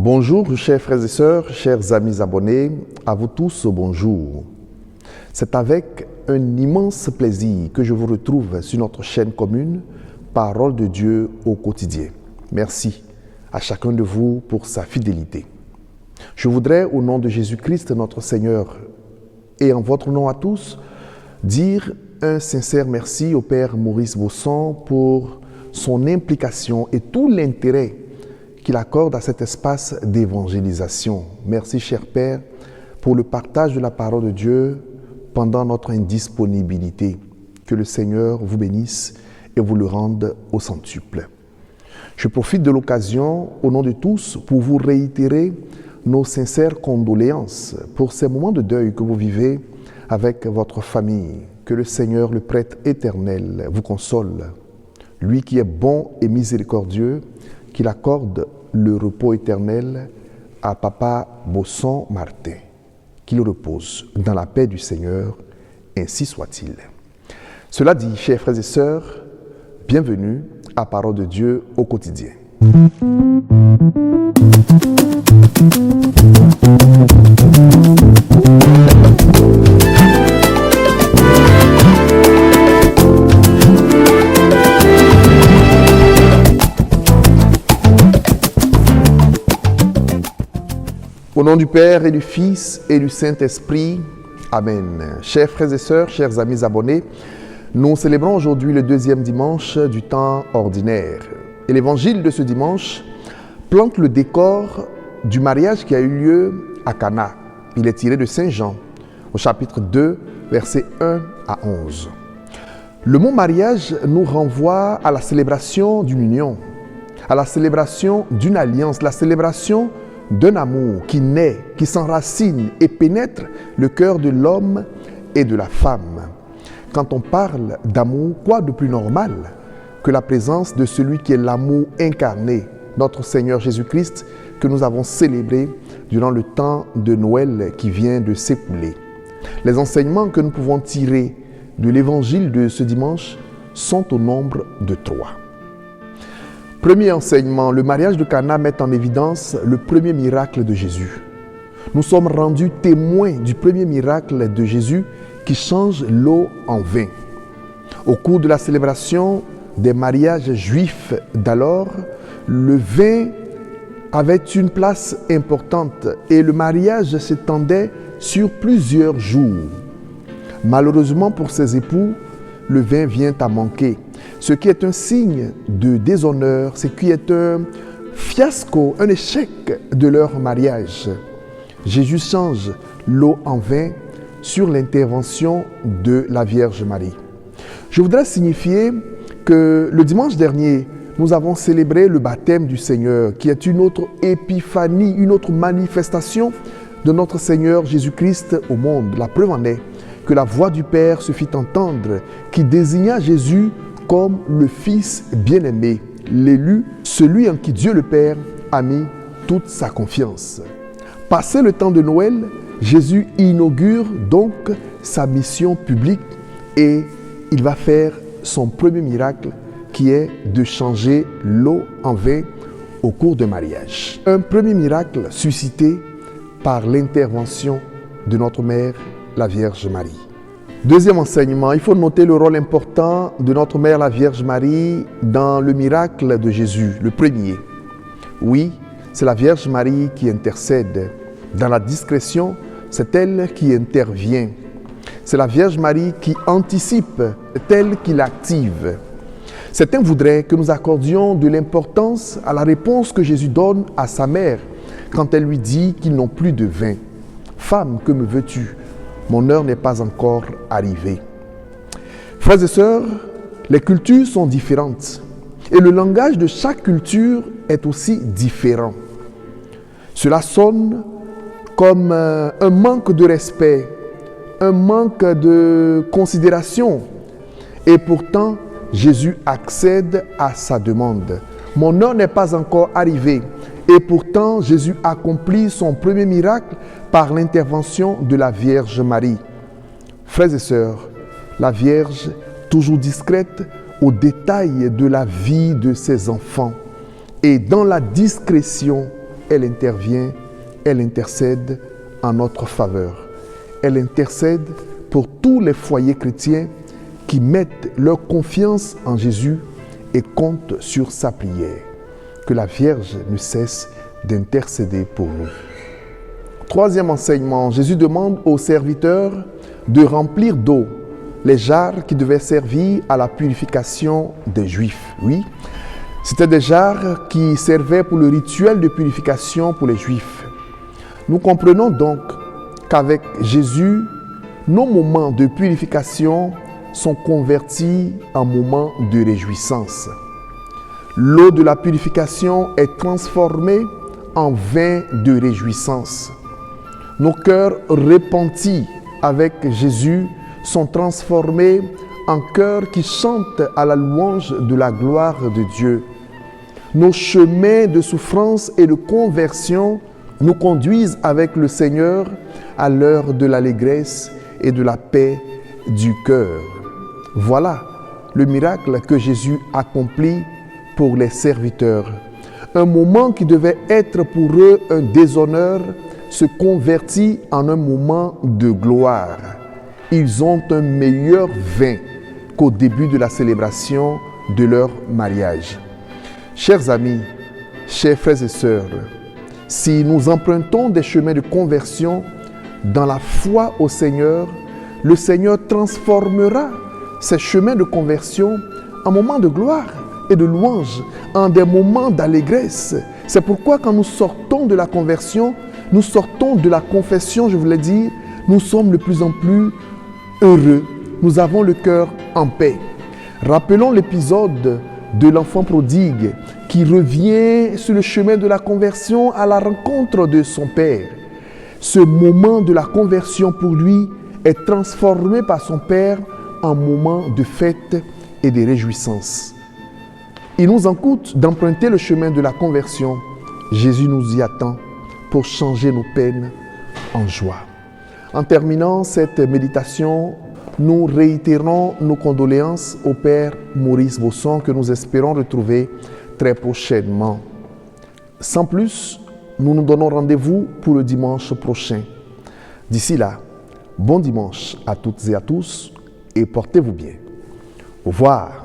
Bonjour chers frères et sœurs, chers amis abonnés, à vous tous bonjour. C'est avec un immense plaisir que je vous retrouve sur notre chaîne commune Parole de Dieu au quotidien. Merci à chacun de vous pour sa fidélité. Je voudrais au nom de Jésus-Christ notre Seigneur et en votre nom à tous dire un sincère merci au Père Maurice Bosson pour son implication et tout l'intérêt qu'il accorde à cet espace d'évangélisation. Merci, cher Père, pour le partage de la parole de Dieu pendant notre indisponibilité. Que le Seigneur vous bénisse et vous le rende au centuple. Je profite de l'occasion, au nom de tous, pour vous réitérer nos sincères condoléances pour ces moments de deuil que vous vivez avec votre famille. Que le Seigneur, le prêtre éternel, vous console. Lui qui est bon et miséricordieux, qu'il accorde le repos éternel à Papa Bosson Martin. Qu'il repose dans la paix du Seigneur, ainsi soit-il. Cela dit, chers frères et sœurs, bienvenue à Parole de Dieu au quotidien. Au nom du Père et du Fils et du Saint-Esprit, Amen. Chers frères et sœurs, chers amis abonnés, nous célébrons aujourd'hui le deuxième dimanche du temps ordinaire. Et l'évangile de ce dimanche plante le décor du mariage qui a eu lieu à Cana. Il est tiré de Saint Jean, au chapitre 2, versets 1 à 11. Le mot mariage nous renvoie à la célébration d'une union, à la célébration d'une alliance, la célébration d'un amour qui naît, qui s'enracine et pénètre le cœur de l'homme et de la femme. Quand on parle d'amour, quoi de plus normal que la présence de celui qui est l'amour incarné, notre Seigneur Jésus-Christ, que nous avons célébré durant le temps de Noël qui vient de s'écouler. Les enseignements que nous pouvons tirer de l'évangile de ce dimanche sont au nombre de 3. Premier enseignement, le mariage de Cana met en évidence le premier miracle de Jésus. Nous sommes rendus témoins du premier miracle de Jésus qui change l'eau en vin. Au cours de la célébration des mariages juifs d'alors, le vin avait une place importante et le mariage s'étendait sur plusieurs jours. Malheureusement pour ces époux, le vin vient à manquer. Ce qui est un signe de déshonneur, ce qui est un fiasco, un échec de leur mariage. Jésus change l'eau en vin sur l'intervention de la Vierge Marie. Je voudrais signifier que le dimanche dernier, nous avons célébré le baptême du Seigneur, qui est une autre épiphanie, une autre manifestation de notre Seigneur Jésus-Christ au monde. La preuve en est que la voix du Père se fit entendre, qui désigna Jésus comme le Fils bien-aimé, l'élu, celui en qui Dieu le Père a mis toute sa confiance. Passé le temps de Noël, Jésus inaugure donc sa mission publique et il va faire son premier miracle qui est de changer l'eau en vin au cours d'un mariage. Un premier miracle suscité par l'intervention de notre Mère, la Vierge Marie. Deuxième enseignement, il faut noter le rôle important de notre Mère, la Vierge Marie, dans le miracle de Jésus, le premier. Oui, c'est la Vierge Marie qui intercède. Dans la discrétion, c'est elle qui intervient. C'est la Vierge Marie qui anticipe, c'est elle qui l'active. Certains voudraient que nous accordions de l'importance à la réponse que Jésus donne à sa mère quand elle lui dit qu'ils n'ont plus de vin. « Femme, que me veux-tu ? Mon heure n'est pas encore arrivée. » Frères et sœurs, les cultures sont différentes et le langage de chaque culture est aussi différent. Cela sonne comme un manque de respect, un manque de considération et pourtant Jésus accède à sa demande. Mon heure n'est pas encore arrivée. Et pourtant, Jésus accomplit son premier miracle par l'intervention de la Vierge Marie. Frères et sœurs, la Vierge, toujours discrète, aux détails de la vie de ses enfants. Et dans la discrétion, elle intervient, elle intercède en notre faveur. Elle intercède pour tous les foyers chrétiens qui mettent leur confiance en Jésus et comptent sur sa prière. Que la Vierge ne cesse d'intercéder pour nous. Troisième enseignement, Jésus demande aux serviteurs de remplir d'eau les jarres qui devaient servir à la purification des Juifs. Oui, c'était des jarres qui servaient pour le rituel de purification pour les Juifs. Nous comprenons donc qu'avec Jésus, nos moments de purification sont convertis en moments de réjouissance. L'eau de la purification est transformée en vin de réjouissance. Nos cœurs repentis avec Jésus sont transformés en cœurs qui chantent à la louange de la gloire de Dieu. Nos chemins de souffrance et de conversion nous conduisent avec le Seigneur à l'heure de l'allégresse et de la paix du cœur. Voilà le miracle que Jésus accomplit pour les serviteurs. Un moment qui devait être pour eux un déshonneur se convertit en un moment de gloire. Ils ont un meilleur vin qu'au début de la célébration de leur mariage. Chers amis, chers frères et sœurs, si nous empruntons des chemins de conversion dans la foi au Seigneur, le Seigneur transformera ces chemins de conversion en moments de gloire et de louange, en des moments d'allégresse. C'est pourquoi quand nous sortons de la conversion, nous sortons de la confession, je voulais dire, nous sommes de plus en plus heureux. Nous avons le cœur en paix. Rappelons l'épisode de l'enfant prodigue qui revient sur le chemin de la conversion à la rencontre de son père. Ce moment de la conversion pour lui est transformé par son père en moment de fête et de réjouissance. Il nous en coûte d'emprunter le chemin de la conversion. Jésus nous y attend pour changer nos peines en joie. En terminant cette méditation, nous réitérons nos condoléances au Père Maurice Bosson que nous espérons retrouver très prochainement. Sans plus, nous nous donnons rendez-vous pour le dimanche prochain. D'ici là, bon dimanche à toutes et à tous et portez-vous bien. Au revoir.